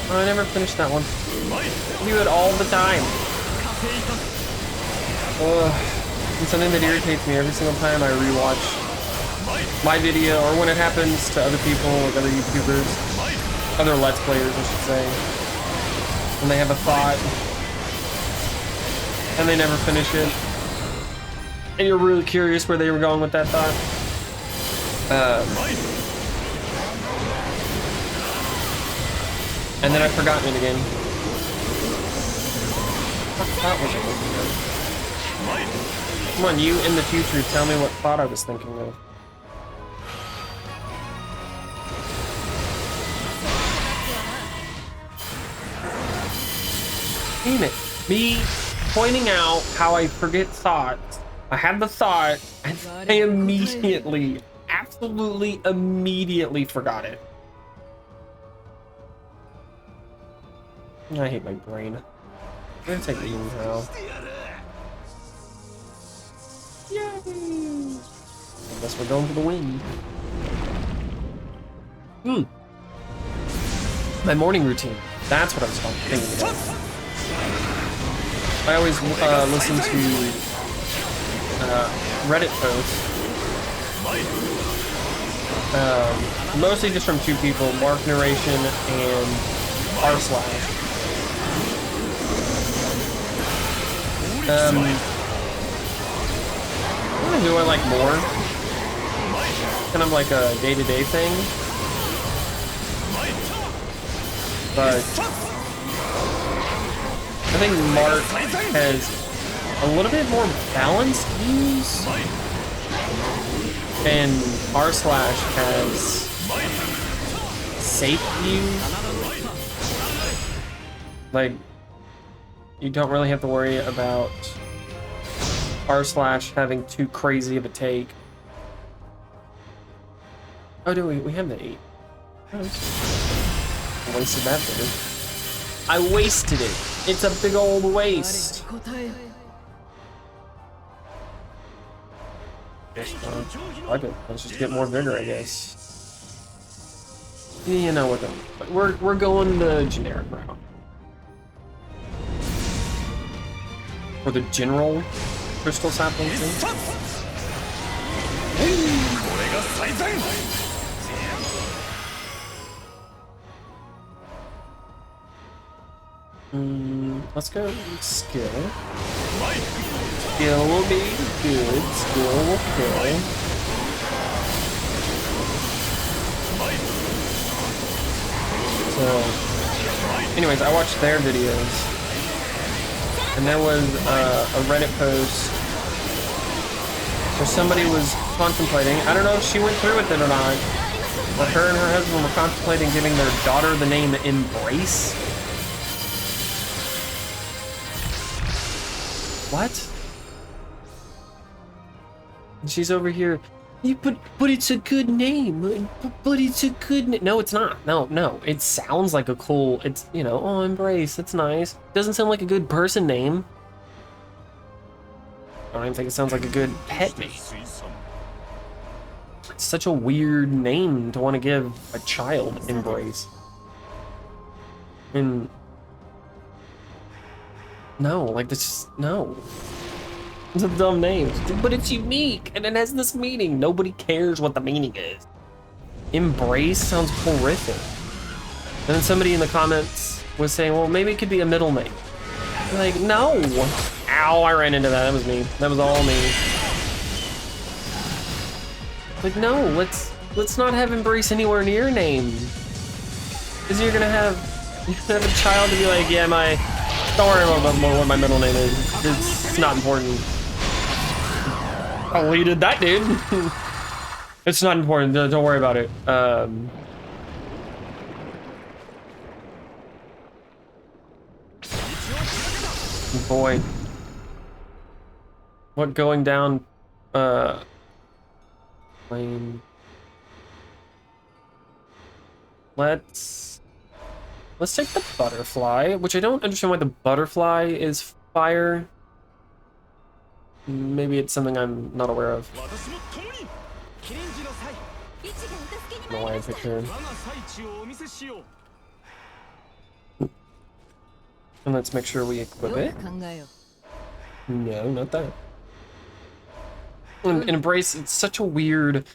S1: Oh, I never finished that one. I do it all the time. It's something that irritates me every single time I rewatch my video, or when it happens to other people, like other YouTubers, other Let's Players, I should say. When they have a thought, and they never finish it. And you're really curious where they were going with that thought. And then I've forgotten it again. What thought was I thinking of? Come on, you in the future, tell me what thought I was thinking of. Damn it. Me pointing out how I forget thoughts. I had the thought, and I immediately, absolutely immediately forgot it. I hate my brain. I'm gonna take the Eden now. Yay! I guess we're going for the win. My morning routine. That's what I was thinking about. I always listen to Reddit posts. Mostly just from 2 people, Mark Narration and r/. Who I like more? Kind of like a day-to-day thing. But I think Mark has a little bit more balanced views, and r/ has safe views. Like, you don't really have to worry about r/ having too crazy of a take. Oh, do we have the 8? I wasted that bit. I wasted it. It's a big old waste. Okay, let's just get more vigor, I guess. You know what? We're going the generic route. For the general crystal sapling thing. Let's go skill. Skill will be good. Skill will kill. So, anyways, I watched their videos, and there was a Reddit post where somebody was contemplating. I don't know if she went through with it or not, but her and her husband were contemplating giving their daughter the name Embrace. What? And she's over here. But it's a good name. But it's a good name. No, it's not. No. It sounds like a cool. It's, you know, oh, Embrace. That's nice. Doesn't sound like a good person name. I don't even think it sounds like a good pet name. It's such a weird name to want to give a child, Embrace. And no, like this, no. It's a dumb name, but it's unique and it has this meaning. Nobody cares what the meaning is. Embrace sounds horrific. And then somebody in the comments was saying, well, maybe it could be a middle name. Like, no. Ow, I ran into that. That was me. That was all me. Like, no, let's not have Embrace anywhere near name. Because you're gonna have a child to be like, yeah, don't worry about what my middle name is. It's not important. Oh, he did that, dude. It's not important. Don't worry about it. Boy. What going down, plane. Let's take the butterfly, which I don't understand why the butterfly is fire. Maybe it's something I'm not aware of. I don't know why I picked her. And let's make sure we equip it. No, not that. And Embrace, it's such a weird...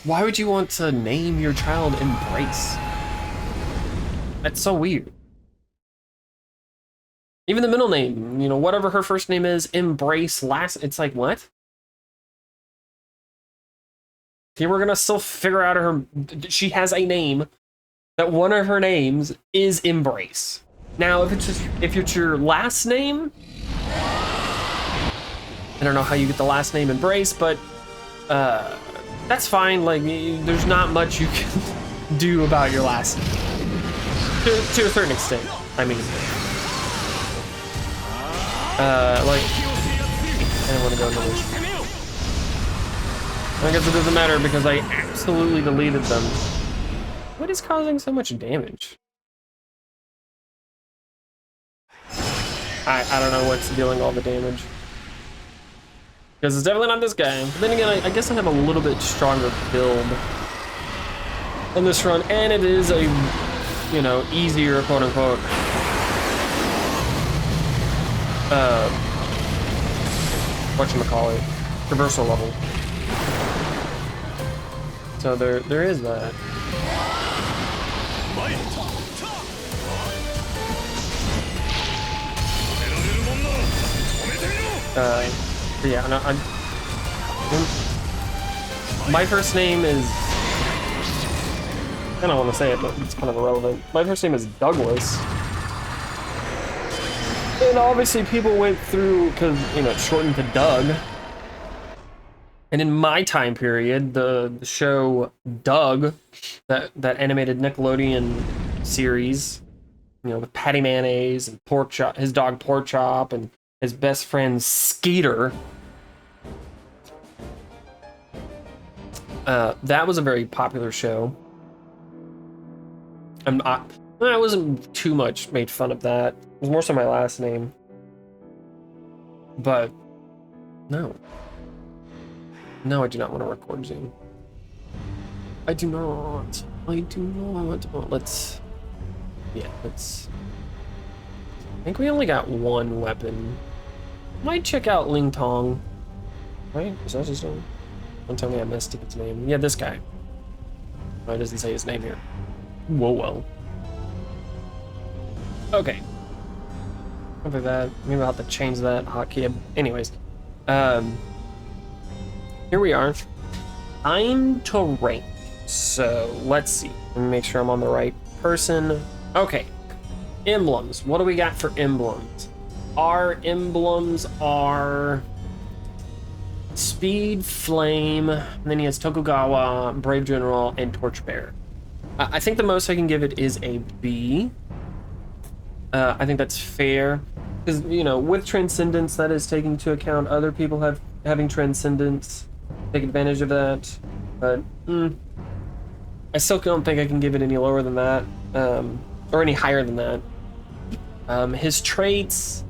S1: Why would you want to name your child Embrace? That's so weird. Even the middle name, you know, whatever her first name is, Embrace last, it's like, what? Okay, we're gonna still figure out her, she has a name, that one of her names is Embrace. Now, if it's your last name, I don't know how you get the last name Embrace, but that's fine. Like, there's not much you can do about your last name. To a certain extent, I mean. Like, I don't want to go into this. I guess it doesn't matter because I absolutely deleted them. What is causing so much damage? I don't know what's dealing all the damage. Because it's definitely not this guy. But then again, I guess I have a little bit stronger build on this run, and it is a, you know, easier quote unquote whatchamacallit, traversal level. So there is that. Yeah, no, my first name is, I don't want to say it, but it's kind of irrelevant. My first name is Douglas. And obviously people went through, because, you know, it's shortened to Doug. And in my time period, the show Doug, that animated Nickelodeon series, you know, with Patty Mayonnaise and Pork Chop, his dog Pork Chop, and his best friend Skeeter. That was a very popular show. I wasn't too much made fun of that. It was more so my last name. But no. No, I do not want to record Zoom. I do not. Oh, let's... I think we only got one weapon. Might check out Ling Tong. Right? Is that his name? Don't tell me I missed its name. Yeah, this guy. Why doesn't say his name here? Whoa, well. Okay. Over that. Maybe I'll have to change that hotkey. Anyways. Here we are. Time to rank. So, let's see. Let me make sure I'm on the right person. Okay. Emblems. What do we got for emblems? Our emblems are Speed, Flame, and then he has Tokugawa, Brave General, and Torchbearer. I think the most I can give it is a B. I think that's fair. Because, you know, with Transcendence, that is taking into account other people having Transcendence. Take advantage of that. But, I still don't think I can give it any lower than that. Or any higher than that. His traits,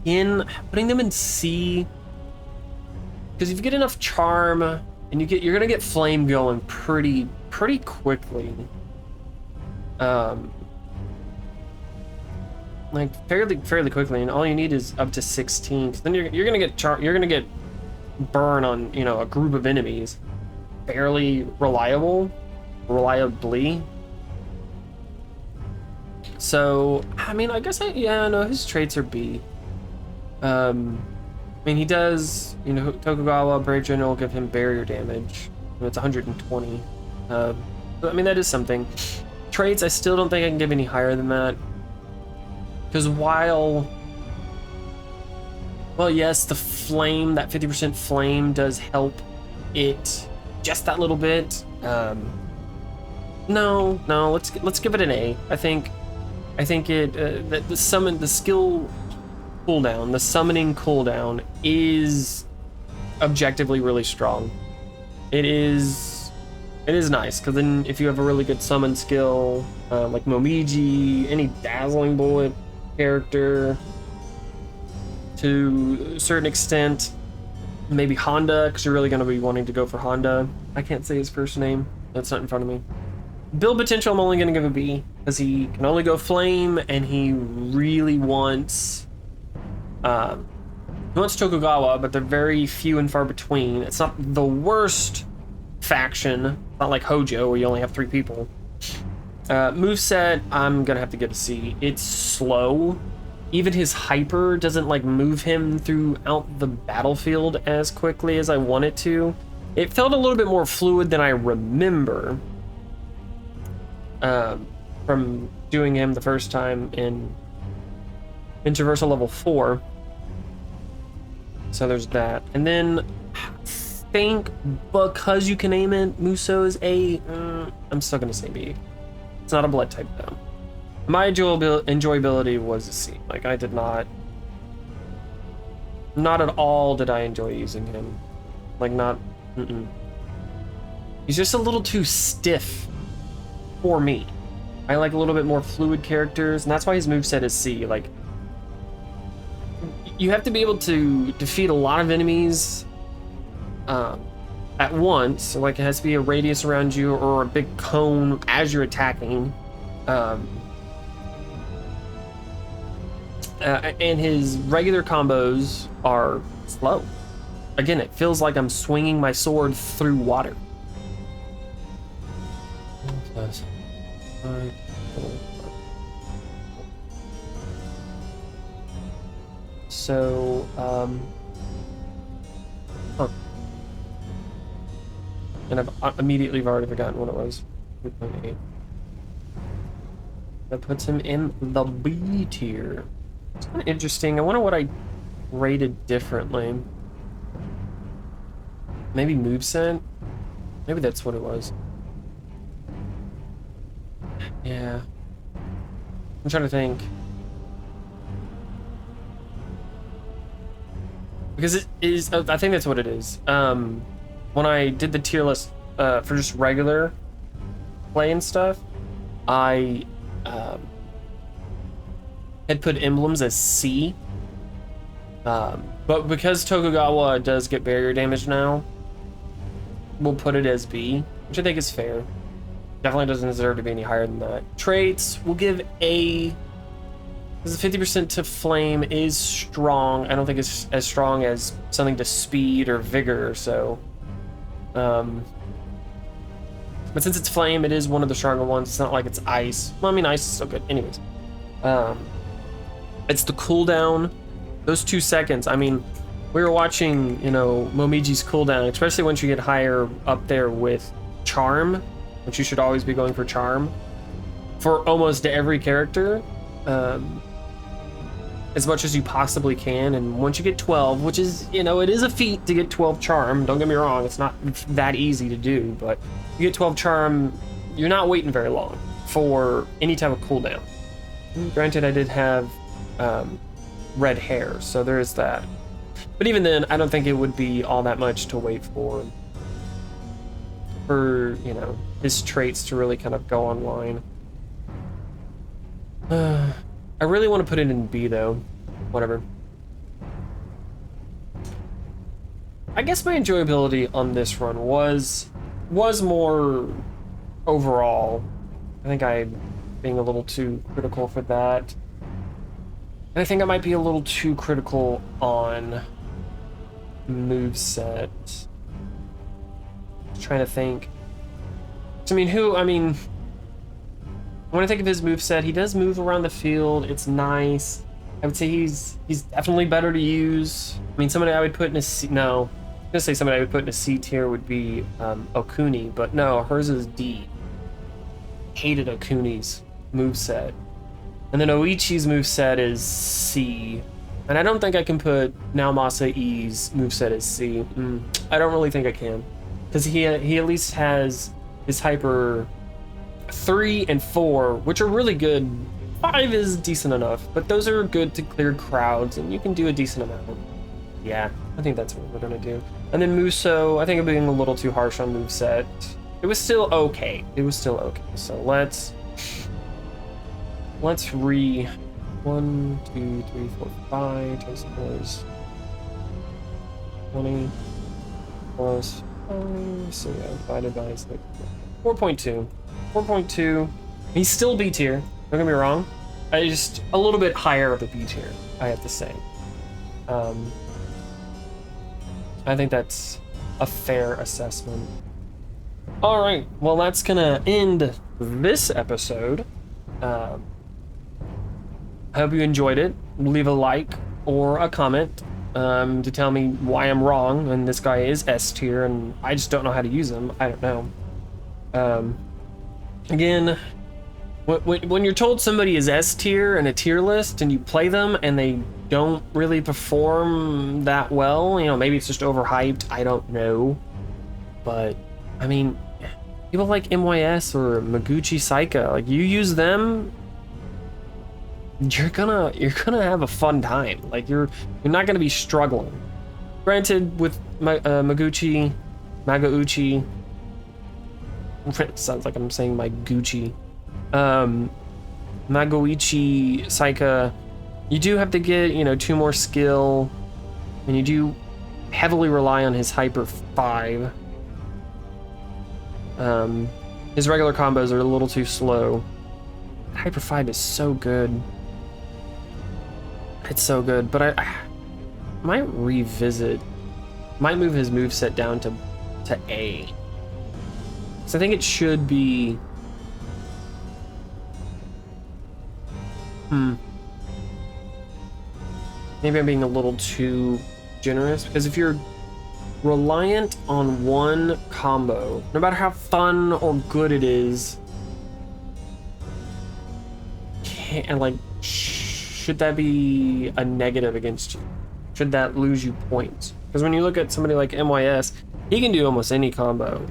S1: putting them in C, because if you get enough charm, and you're gonna get flame going pretty quickly. like fairly quickly, and all you need is up to 16. 'Cause then you're gonna get burn on, you know, a group of enemies fairly reliably. So I mean, I guess yeah, no, his traits are B. I mean, he does, you know, Tokugawa Brave General will give him barrier damage. It's 120. So, I mean, that is something. Traits, I still don't think I can give any higher than that. Because well, yes, the flame, that 50% flame does help it just that little bit. No, let's give it an A. I think it the skill cooldown, the summoning cooldown is objectively really strong. It is nice, because then if you have a really good summon skill, like Momiji, any dazzling bullet character, to a certain extent, maybe Honda, because you're really going to be wanting to go for Honda. I can't say his first name, that's not in front of me. Build potential, I'm only going to give a B, because he can only go flame, and he really wants Tokugawa, but they're very few and far between. It's not the worst faction, not like Hojo where you only have 3 people. Moveset, I'm gonna have to give a C. It's slow. Even his hyper doesn't like move him throughout the battlefield as quickly as I want it to. It felt a little bit more fluid than I remember from doing him the first time in traversal level 4. So there's that. And then I think because you can aim it, Muso is A. I'm still gonna say B. It's not a blood type though. My enjoyability was a C. Like, I did not at all did I enjoy using him. Like, not, He's just a little too stiff for me. I like a little bit more fluid characters, and that's why his moveset is C. Like, you have to be able to defeat a lot of enemies at once. So, like, it has to be a radius around you or a big cone as you're attacking. And his regular combos are slow. Again, it feels like I'm swinging my sword through water. So, and I've already forgotten what it was. 3.8. That puts him in the B tier. It's kind of interesting. I wonder what I rated differently. Maybe moveset? Maybe that's what it was. Yeah. I'm trying to think. Because it is, I think that's what it is. When I did the tier list for just regular play and stuff, I had put emblems as C. But because Tokugawa does get barrier damage now, we'll put it as B, which I think is fair. Definitely doesn't deserve to be any higher than that. Traits, we'll give A. Because the 50% to flame is strong. I don't think it's as strong as something to speed or vigor, so. But since it's flame, it is one of the stronger ones. It's not like it's ice. Well, I mean, ice is still good. Anyways. It's the cooldown. Those 2 seconds. I mean, we were watching, you know, Momiji's cooldown, especially once you get higher up there with Charm, which you should always be going for Charm, for almost every character. As much as you possibly can, and once you get 12, which is, you know, it is a feat to get 12 charm, don't get me wrong, it's not that easy to do, but you get 12 charm, you're not waiting very long for any type of cooldown. Granted, I did have red hair, so there is that. But even then, I don't think it would be all that much to wait for, you know, his traits to really kind of go online. I really want to put it in B though. Whatever. I guess my enjoyability on this run was more overall. I think I'm being a little too critical for that. And I think I might be a little too critical on moveset. Just trying to think. I mean, when I think of his moveset, he does move around the field. It's nice. I would say he's definitely better to use. I mean, somebody I would put in a C. No, I was gonna say somebody I would put in a C tier would be Okuni, but no, hers is D. Hated Okuni's moveset. And then Oichi's moveset is C. And I don't think I can put Naomasa E's moveset as C. I don't really think I can. Because he at least has his hyper 3 and 4, which are really good. 5 is decent enough, but those are good to clear crowds, and you can do a decent amount. Yeah, I think that's what we're gonna do. And then Muso, I think I'm being a little too harsh on moveset. It was still okay. So let's 1, 2, 3, 4, 5 times 20 plus 5. So yeah, divided by 6. 4.2. 4.2. He's still B tier. Don't get me wrong. I just a little bit higher of a B tier, I have to say. I think that's a fair assessment. All right, well, that's gonna end this episode. I hope you enjoyed it. Leave a like or a comment to tell me why I'm wrong and this guy is S tier and I just don't know how to use him. I don't know. Again, when you're told somebody is S tier in a tier list and you play them and they don't really perform that well, you know, maybe it's just overhyped, I don't know. But, I mean, people like MYS or Maguchi Saika, like, you use them, you're gonna have a fun time. Like, you're not gonna be struggling. Granted, with Magauchi, it sounds like I'm saying my Gucci. Magoichi Saika, you do have to get, you know, 2 more skill, and you do heavily rely on his hyper 5. His regular combos are a little too slow. Hyper 5 is so good. It's so good, but I might revisit, might move his moveset down to A. So I think it should be... Maybe I'm being a little too generous, because if you're reliant on one combo, no matter how fun or good it is, and like, should that be a negative against you? Should that lose you points? Because when you look at somebody like MYS, he can do almost any combo.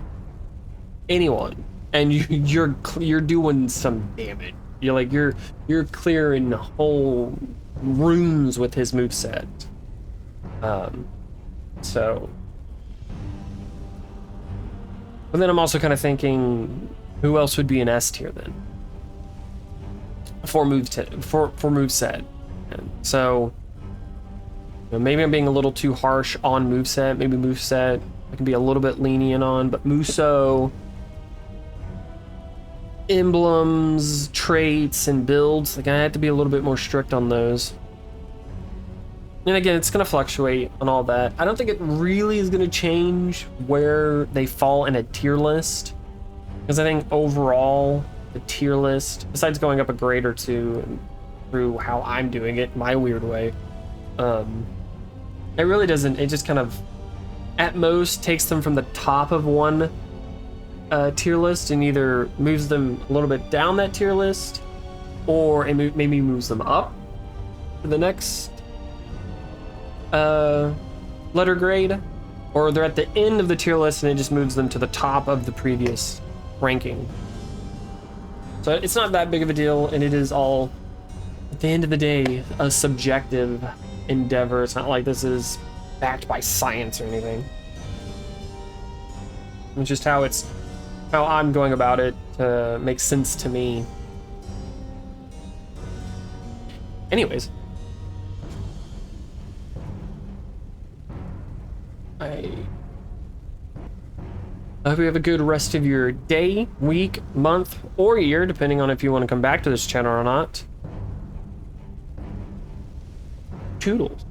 S1: Anyone. And you're doing some damage. You're clearing whole rooms with his moveset. So. But then I'm also kind of thinking, who else would be an S tier then? For moveset. And so, you know, maybe I'm being a little too harsh on moveset. Maybe moveset I can be a little bit lenient on, but Muso, emblems, traits, and builds, like, I had to be a little bit more strict on those. And again, it's going to fluctuate on all that. I don't think it really is going to change where they fall in a tier list, because I think overall the tier list, besides going up a grade or 2 through how I'm doing it my weird way, it really doesn't. It just kind of at most takes them from the top of one tier list and either moves them a little bit down that tier list, or it maybe moves them up to the next letter grade, or they're at the end of the tier list and it just moves them to the top of the previous ranking. So it's not that big of a deal, and it is all, at the end of the day, a subjective endeavor. It's not like this is backed by science or anything. It's just how I'm going about it to make sense to me. Anyways, I hope you have a good rest of your day, week, month, or year, depending on if you want to come back to this channel or not. Toodles.